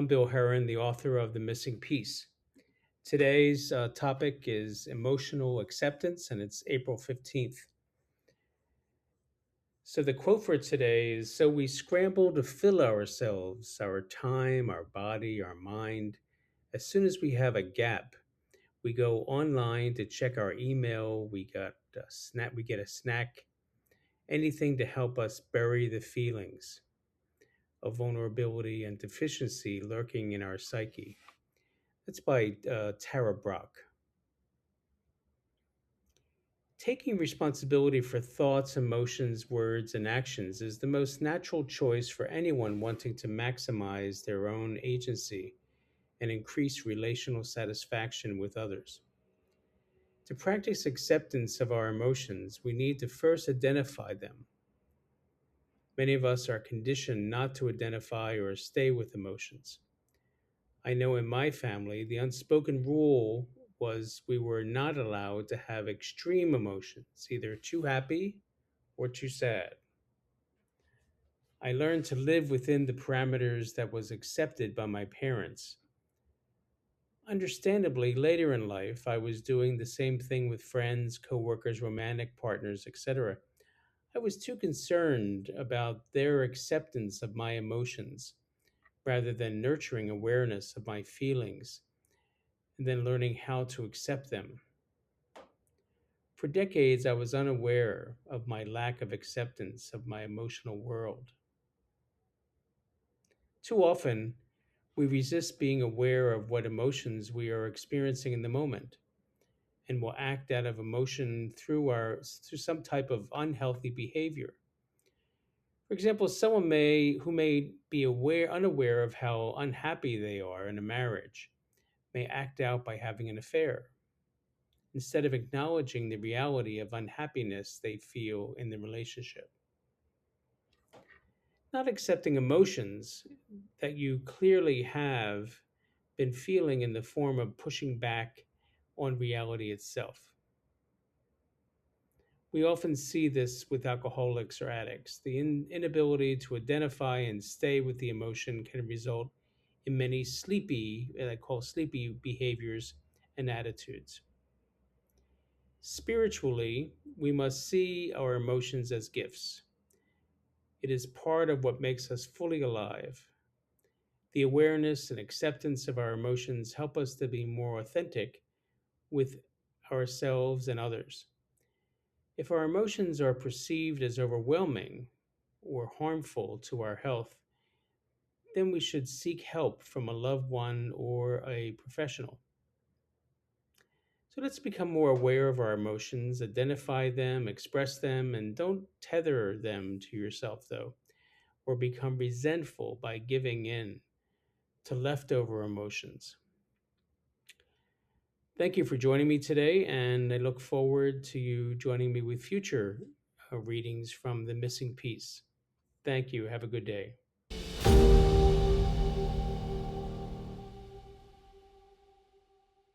I'm Bill Heran, the author of The Missing Piece. Today's topic is emotional acceptance, and it's April 15th. So, the quote for today is: So we scramble to fill ourselves, our time, our body, our mind. As soon as we have a gap, we go online to check our email. We get a snack, anything to help us bury the feelings of vulnerability and deficiency lurking in our psyche. That's by Tara Brach. Taking responsibility for thoughts, emotions, words, and actions is the most natural choice for anyone wanting to maximize their own agency and increase relational satisfaction with others. To practice acceptance of our emotions, we need to first identify them. Many of us are conditioned not to identify or stay with emotions. I know in my family, the unspoken rule was we were not allowed to have extreme emotions, either too happy or too sad. I learned to live within the parameters that was accepted by my parents. Understandably, later in life, I was doing the same thing with friends, coworkers, romantic partners, etc. I was too concerned about their acceptance of my emotions rather than nurturing awareness of my feelings and then learning how to accept them. For decades, I was unaware of my lack of acceptance of my emotional world. Too often, we resist being aware of what emotions we are experiencing in the moment and will act out of emotion through some type of unhealthy behavior. For example, someone who may be unaware of how unhappy they are in a marriage may act out by having an affair instead of acknowledging the reality of unhappiness they feel in the relationship. Not accepting emotions that you clearly have been feeling in the form of pushing back on reality itself. We often see this with alcoholics or addicts. The inability to identify and stay with the emotion can result in many I call sleepy behaviors and attitudes. Spiritually, we must see our emotions as gifts. It is part of what makes us fully alive. The awareness and acceptance of our emotions help us to be more authentic with ourselves and others. If our emotions are perceived as overwhelming or harmful to our health, then we should seek help from a loved one or a professional. So let's become more aware of our emotions, identify them, express them, and don't tether them to yourself, though, or become resentful by giving in to leftover emotions. Thank you for joining me today, and I look forward to you joining me with future readings from The Missing Piece. Thank you. Have a good day.